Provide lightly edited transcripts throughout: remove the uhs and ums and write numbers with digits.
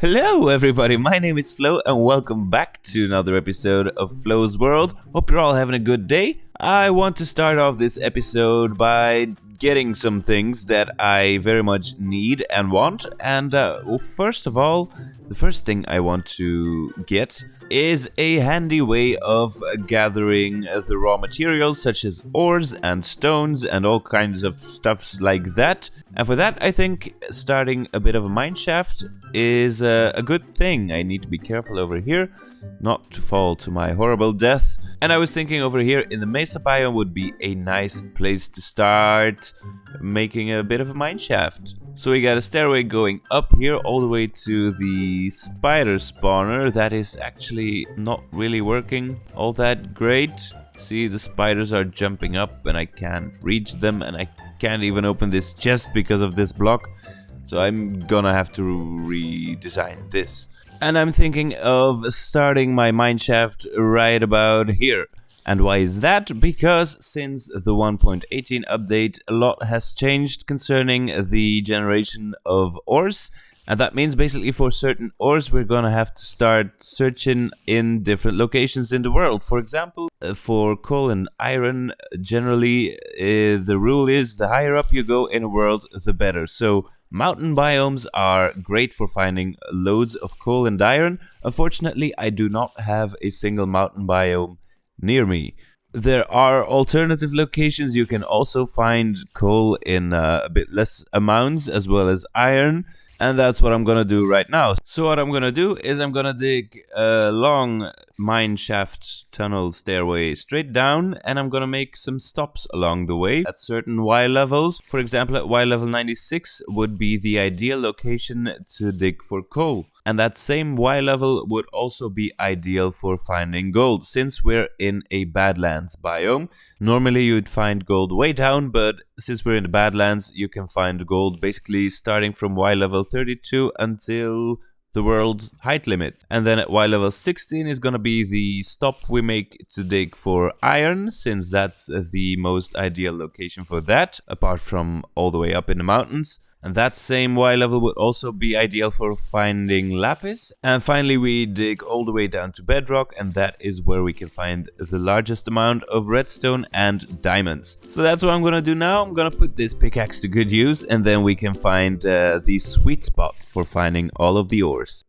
Hello everybody, my name is Flo and welcome back to another episode of Flo's World. Hope you're all having a good day. I want to start off this episode by getting some things that I very much need and want. And first of all, the first thing I want to get is a handy way of gathering the raw materials such as ores and stones and all kinds of stuffs like that. And for that, I think starting a bit of a mine shaft is a good thing. I need to be careful over here, not to fall to my horrible death. And I was thinking over here in the Mesa biome would be a nice place to start making a bit of a mine shaft. So we got a stairway going up here all the way to the spider spawner. That is actually not really working all that great. See, the spiders are jumping up and I can't reach them, and I can't even open this chest because of this block. So I'm gonna have to redesign this. And I'm thinking of starting my mine shaft right about here. And why is that? Because since the 1.18 update, a lot has changed concerning the generation of ores. And that means basically for certain ores, we're gonna have to start searching in different locations in the world. For example, for coal and iron, generally the rule is the higher up you go in a world, the better. So mountain biomes are great for finding loads of coal and iron. Unfortunately, I do not have a single mountain biome near me. There are alternative locations. You can also find coal in a bit less amounts as well as iron. And that's what I'm gonna do right now. So what I'm gonna do is I'm gonna dig a long mine shaft tunnel stairway straight down, and I'm gonna make some stops along the way at certain Y levels. For example, at Y level 96 would be the ideal location to dig for coal. And that same Y level would also be ideal for finding gold, since we're in a Badlands biome. Normally you'd find gold way down, but since we're in the Badlands, you can find gold basically starting from Y level 32 until the world height limit. And then at Y level 16 is gonna be the stop we make to dig for iron, since that's the most ideal location for that, apart from all the way up in the mountains. And that same Y level would also be ideal for finding lapis. And finally we dig all the way down to bedrock, and that is where we can find the largest amount of redstone and diamonds. So that's what I'm gonna do now. I'm gonna put this pickaxe to good use, and then we can find the sweet spot for finding all of the ores.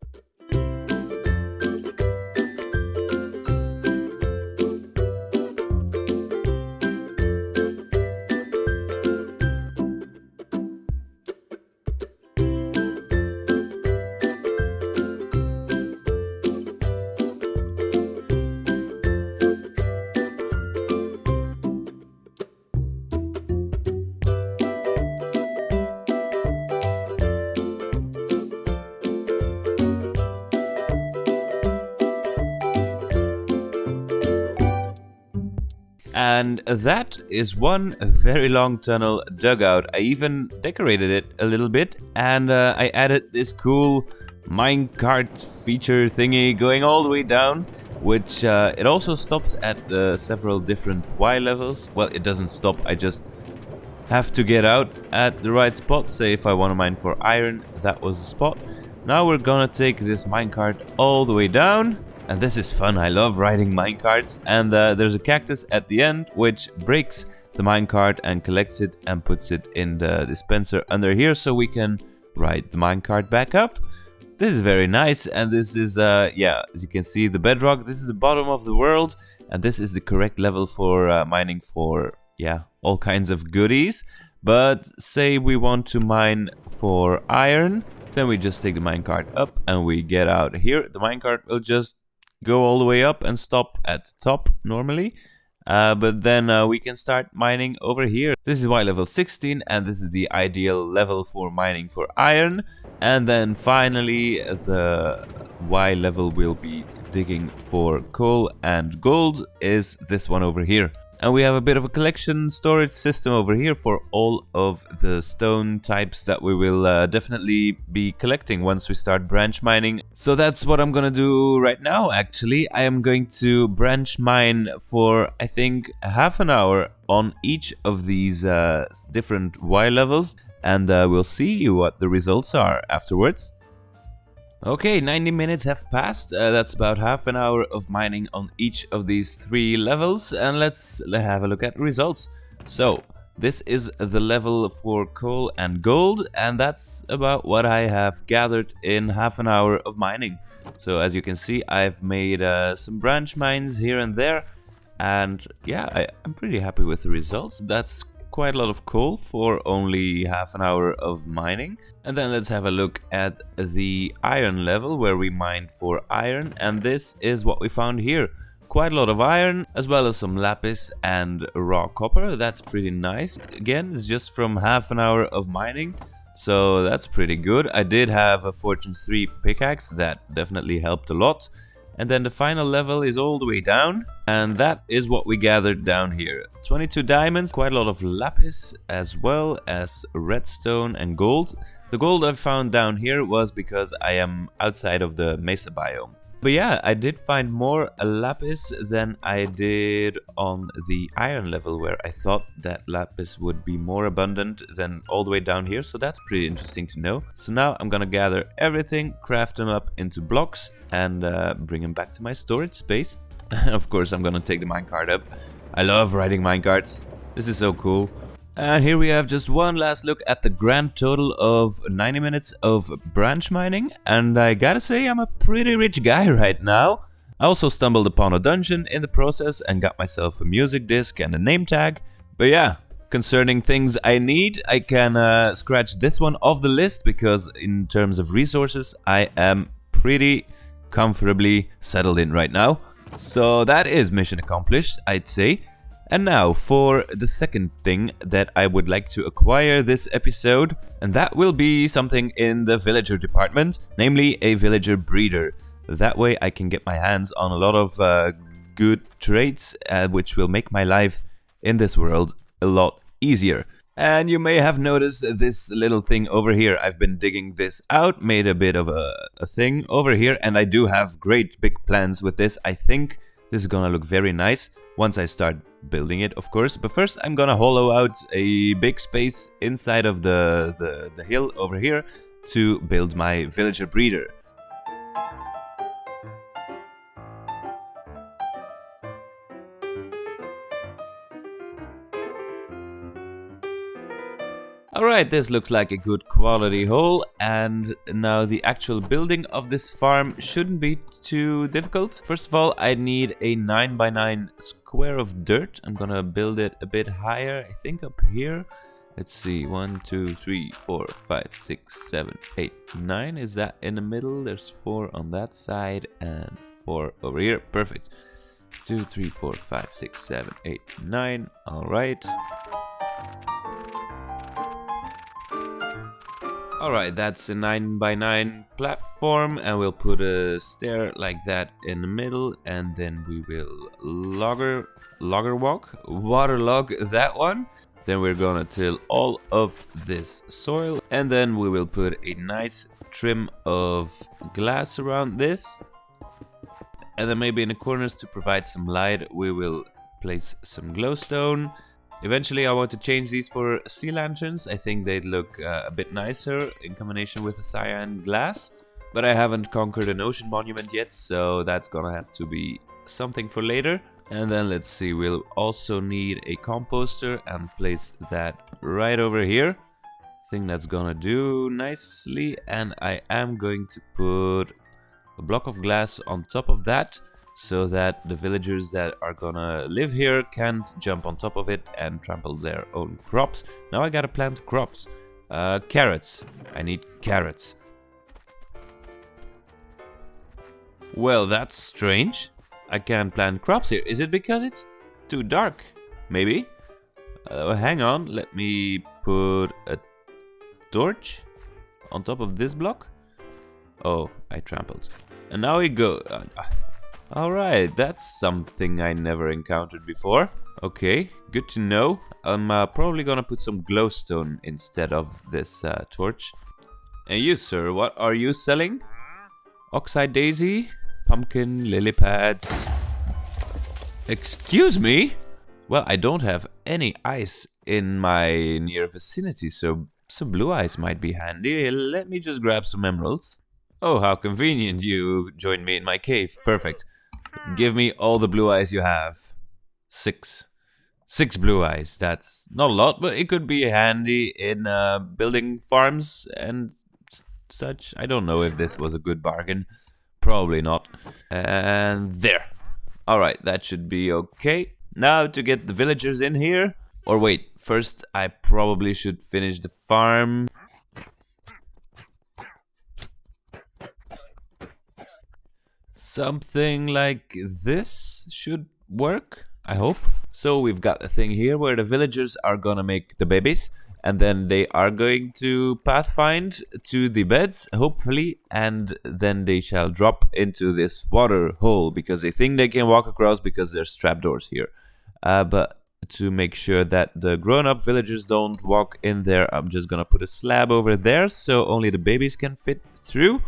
And that is one very long tunnel dugout. I even decorated it a little bit, and I added this cool minecart feature thingy going all the way down, which it also stops at several different Y levels. Well, it doesn't stop, I just have to get out at the right spot. Say if I want to mine for iron, that was the spot. Now we're gonna take this minecart all the way down. And this is fun, I love riding minecarts. And there's a cactus at the end which breaks the minecart and collects it and puts it in the dispenser under here so we can ride the minecart back up. This is very nice, and this is, yeah, as you can see, the bedrock. This is the bottom of the world, and this is the correct level for mining for, yeah, all kinds of goodies. But say we want to mine for iron, then we just take the minecart up and we get out here. The minecart will just go all the way up and stop at the top normally, but then we can start mining over here. This is Y level 16, and this is the ideal level for mining for iron. And then finally the Y level we'll be digging for coal and gold is this one over here. And we have a bit of a collection storage system over here for all of the stone types that we will definitely be collecting once we start branch mining. So that's what I'm gonna do right now. Actually, I am going to branch mine for I think half an hour on each of these different Y levels, and we'll see what the results are afterwards. Okay, 90 minutes have passed. That's about half an hour of mining on each of these 3 levels, and let's have a look at the results. So, this is the level for coal and gold, and that's about what I have gathered in half an hour of mining. So as you can see, I've made some branch mines here and there, and yeah, I'm pretty happy with the results. That's quite a lot of coal for only half an hour of mining. And then let's have a look at the iron level where we mined for iron, and this is what we found here. Quite a lot of iron, as well as some lapis and raw copper. That's pretty nice. Again, it's just from half an hour of mining, so that's pretty good. I did have a Fortune 3 pickaxe, that definitely helped a lot. And then the final level is all the way down, and that is what we gathered down here. 22 diamonds, quite a lot of lapis, as well as redstone and gold. The gold I found down here was because I am outside of the mesa biome. But yeah, I did find more lapis than I did on the iron level, where I thought that lapis would be more abundant than all the way down here, so that's pretty interesting to know. So now I'm gonna gather everything, craft them up into blocks, and bring them back to my storage space. Of course, I'm gonna take the minecart up. I love riding minecarts. This is so cool. And here we have just one last look at the grand total of 90 minutes of branch mining, and I gotta say I'm a pretty rich guy right now. I also stumbled upon a dungeon in the process and got myself a music disc and a name tag. But yeah, concerning things I need, I can scratch this one off the list, because in terms of resources I am pretty comfortably settled in right now. So that is mission accomplished, I'd say. And now for the second thing that I would like to acquire this episode, and that will be something in the villager department, namely a villager breeder. That way I can get my hands on a lot of good traits, which will make my life in this world a lot easier. And you may have noticed this little thing over here. I've been digging this out, made a bit of a thing over here, and I do have great big plans with this. I think this is gonna look very nice once I start building it, of course. But first I'm gonna hollow out a big space inside of the hill over here to build my villager breeder. Alright, this looks like a good quality hole, and now the actual building of this farm shouldn't be too difficult. First of all, I need a 9x9 square of dirt. I'm gonna build it a bit higher, I think up here. Let's see, 1, 2, 3, 4, 5, 6, 7, 8, 9. Is that in the middle? There's 4 on that side and 4 over here. Perfect. 2, 3, 4, 5, 6, 7, 8, 9. Alright. Alright, that's a 9x9 platform, and we'll put a stair like that in the middle, and then we will waterlog that one. Then we're gonna till all of this soil, and then we will put a nice trim of glass around this. And then maybe in the corners, to provide some light, we will place some glowstone. Eventually I want to change these for sea lanterns. I think they'd look a bit nicer in combination with the cyan glass. But I haven't conquered an ocean monument yet, so that's gonna have to be something for later. And then let's see, we'll also need a composter and place that right over here. I think that's gonna do nicely, and I am going to put a block of glass on top of that, so that the villagers that are gonna live here can't jump on top of it and trample their own crops. Now I gotta plant crops. Carrots. I need carrots. Well, that's strange. I can't plant crops here. Is it because it's too dark? Maybe. Hang on, let me put a torch on top of this block. Oh, I trampled. And now we go. Alright, that's something I never encountered before. Okay, good to know. I'm probably gonna put some glowstone instead of this torch. And you, sir, what are you selling? Oxide daisy, pumpkin, lily pads. Excuse me? Well, I don't have any ice in my near vicinity, so some blue ice might be handy. Let me just grab some emeralds. Oh, how convenient. You joined me in my cave. Perfect. Give me all the blue eyes you have. 6. 6 blue eyes. That's not a lot, but it could be handy in building farms and such. I don't know if this was a good bargain. Probably not. And there. Alright, that should be okay. Now to get the villagers in here. Or wait, first I probably should finish the farm. Something like this should work, I hope. So we've got a thing here where the villagers are gonna make the babies, and then they are going to pathfind to the beds, hopefully, and then they shall drop into this water hole because they think they can walk across because there's trapdoors here. But to make sure that the grown-up villagers don't walk in there, I'm just gonna put a slab over there so only the babies can fit through.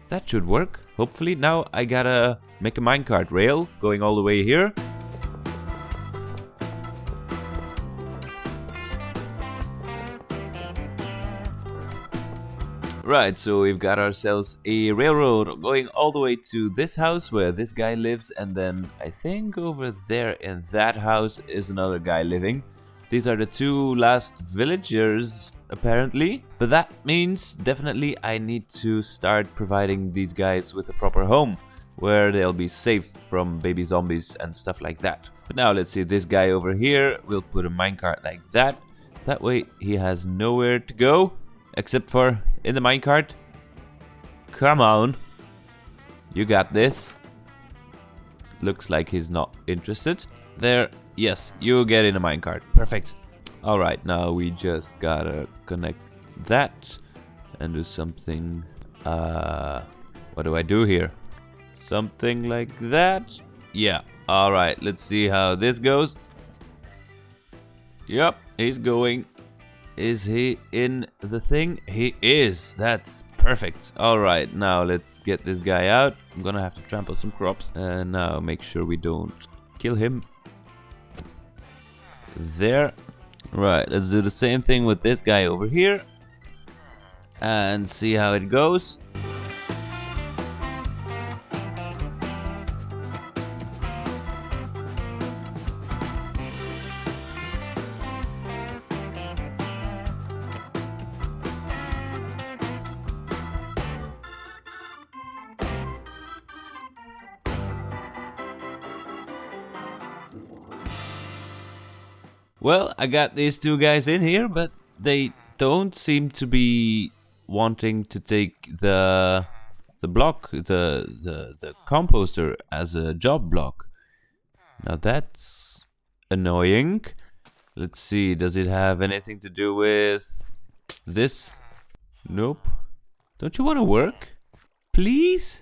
That should work, hopefully. Now I gotta make a minecart rail going all the way here. Right, so we've got ourselves a railroad going all the way to this house where this guy lives, and then I think over there in that house is another guy living. These are the 2 last villagers, apparently. But that means definitely I need to start providing these guys with a proper home where they'll be safe from baby zombies and stuff like that. But now let's see, this guy over here, we'll put a minecart like that. That way he has nowhere to go except for in the minecart. Come on. You got this. Looks like he's not interested. There. Yes, you get in a minecart. Perfect. Alright, now we just gotta connect that and do something. What do I do here? Something like that. Yeah. Alright, let's see how this goes. Yep, he's going. Is he in the thing? He is. That's perfect. Alright, now let's get this guy out. I'm gonna have to trample some crops. And now make sure we don't kill him. There. Right, let's do the same thing with this guy over here. And see how it goes. Well, I got these 2 guys in here, but they don't seem to be wanting to take the block, the composter as a job block. Now that's annoying. Let's see, does it have anything to do with this? Nope. Don't you want to work? Please?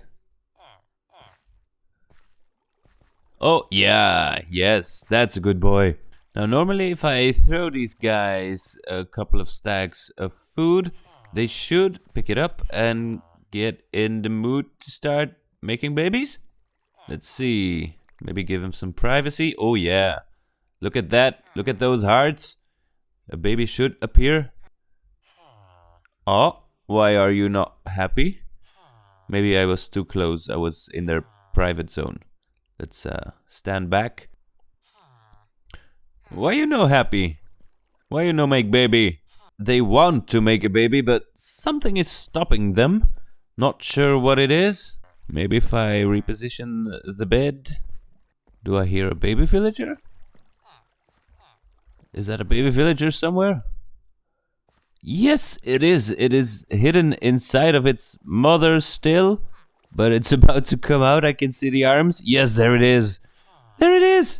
Oh, yeah, yes, that's a good boy. Now, normally if I throw these guys a couple of stacks of food, they should pick it up and get in the mood to start making babies. Let's see. Maybe give them some privacy. Oh, yeah. Look at that. Look at those hearts. A baby should appear. Oh, why are you not happy? Maybe I was too close. I was in their private zone. Let's stand back. Why you no happy? Why you no make baby? They want to make a baby, but something is stopping them. Not sure what it is. Maybe if I reposition the bed. Do I hear a baby villager? Is that a baby villager somewhere? Yes, it is. It is hidden inside of its mother still, but it's about to come out. I can see the arms. Yes, there it is. There it is.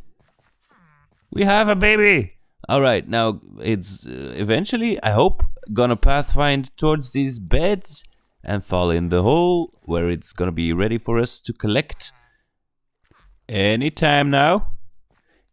We have a baby! Alright, now it's eventually, I hope, gonna pathfind towards these beds and fall in the hole where it's gonna be ready for us to collect anytime now.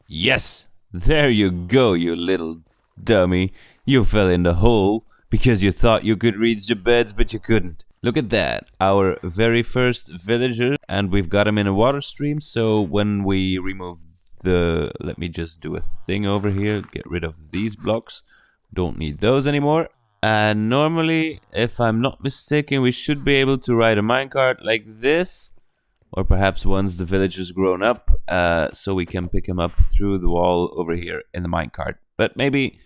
Yes! There you go, you little dummy. You fell in the hole because you thought you could reach the beds, but you couldn't. Look at that, our very first villager, and we've got him in a water stream, so when we remove let me just do a thing over here, get rid of these blocks, don't need those anymore. And normally, if I'm not mistaken, we should be able to ride a minecart like this. Or perhaps once the villager's grown up, so we can pick him up through the wall over here in the minecart. But maybe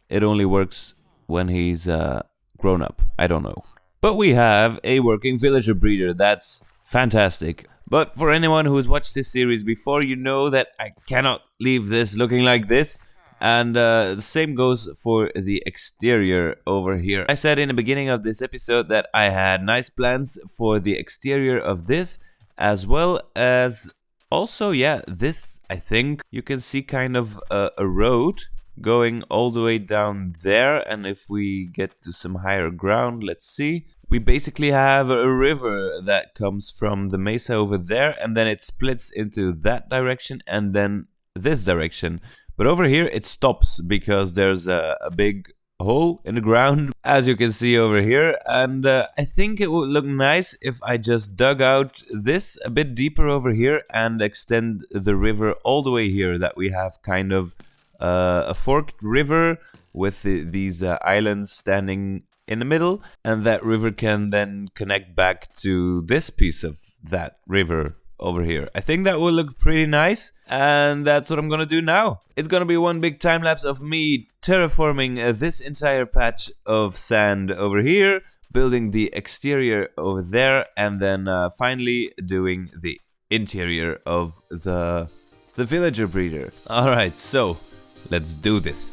it only works when he's grown up. I don't know. But we have a working villager breeder. That's fantastic. But for anyone who's watched this series before, you know that I cannot leave this looking like this. And the same goes for the exterior over here. I said in the beginning of this episode that I had nice plans for the exterior of this, as well as also, yeah, this, I think you can see kind of a road going all the way down there. And if we get to some higher ground, let's see. We basically have a river that comes from the mesa over there, and then it splits into that direction and then this direction. But over here it stops because there's a big hole in the ground, as you can see over here. And I think it would look nice if I just dug out this a bit deeper over here and extend the river all the way here, that we have kind of a forked river with these islands standing in the middle, and that river can then connect back to this piece of that river over here. I think that will look pretty nice, and that's what I'm gonna do now. It's gonna be one big time lapse of me terraforming this entire patch of sand over here, building the exterior over there, and then finally doing the interior of the villager breeder. Alright, so let's do this.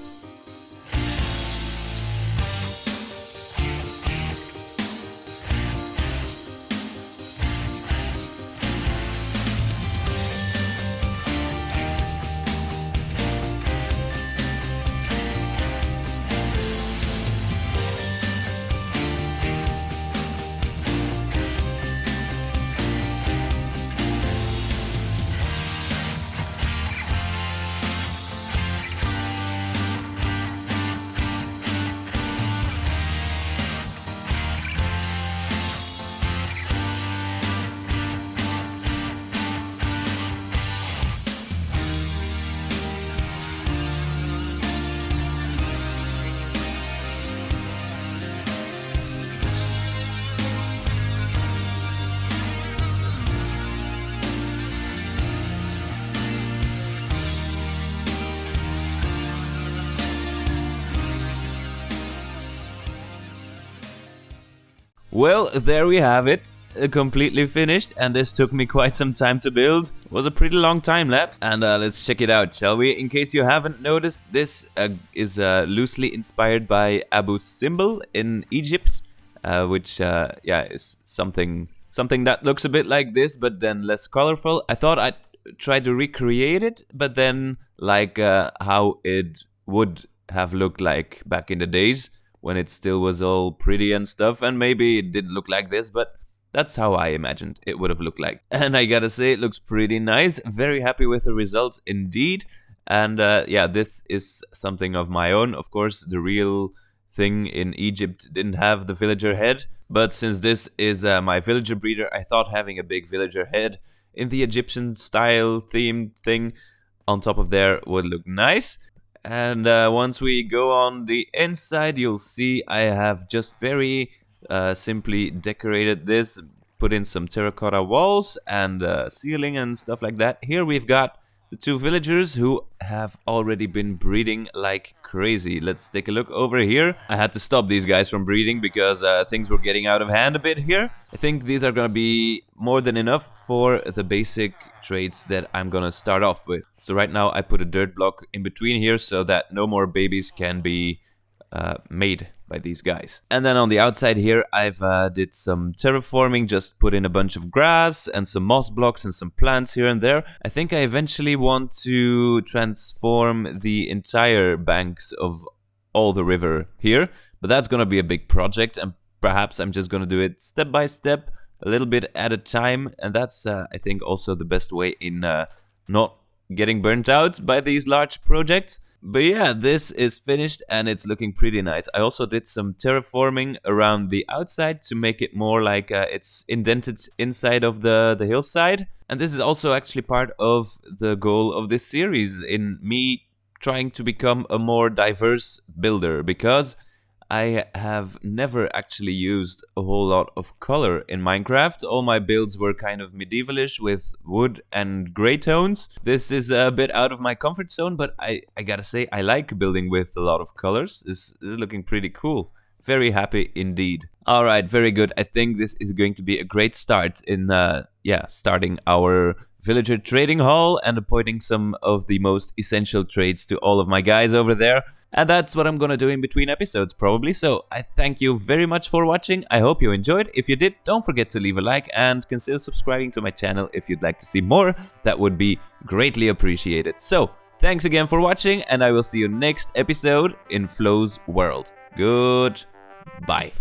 Well, there we have it, completely finished, and this took me quite some time to build. It was a pretty long time lapse, and let's check it out, shall we? In case you haven't noticed, this is loosely inspired by Abu Simbel in Egypt, which yeah, is something that looks a bit like this, but then less colorful. I thought I'd try to recreate it, but then like how it would have looked like back in the days, when it still was all pretty and stuff, and maybe it didn't look like this, but that's how I imagined it would have looked like. And I gotta say, it looks pretty nice. Very happy with the results indeed. And yeah, this is something of my own. Of course, the real thing in Egypt didn't have the villager head, but since this is my villager breeder, I thought having a big villager head in the Egyptian style themed thing on top of there would look nice. And once we go on the inside, you'll see I have just very simply decorated this, put in some terracotta walls and ceiling and stuff like that. Here we've got the two villagers who have already been breeding like crazy. Let's take a look over here. I had to stop these guys from breeding because things were getting out of hand a bit here. I think these are gonna be more than enough for the basic traits that I'm gonna start off with. So right now I put a dirt block in between here so that no more babies can be made by these guys. And then on the outside here, I've did some terraforming, just put in a bunch of grass and some moss blocks and some plants here and there. I think I eventually want to transform the entire banks of all the river here, but that's gonna be a big project, and perhaps I'm just gonna do it step by step, a little bit at a time, and that's I think also the best way in not getting burnt out by these large projects. But yeah, this is finished and it's looking pretty nice. I also did some terraforming around the outside to make it more like it's indented inside of the hillside. And this is also actually part of the goal of this series, in me trying to become a more diverse builder, because I have never actually used a whole lot of color in Minecraft. All my builds were kind of medievalish with wood and gray tones. This is a bit out of my comfort zone, but I gotta say, I like building with a lot of colors. This is looking pretty cool. Very happy indeed. All right, very good. I think this is going to be a great start in, starting our villager trading hall and appointing some of the most essential trades to all of my guys over there. And that's what I'm gonna do in between episodes probably. So I thank you very much for watching. I hope you enjoyed. If you did, don't forget to leave a like and consider subscribing to my channel if you'd like to see more. That would be greatly appreciated. So thanks again for watching, and I will see you next episode in Flow's World. Goodbye.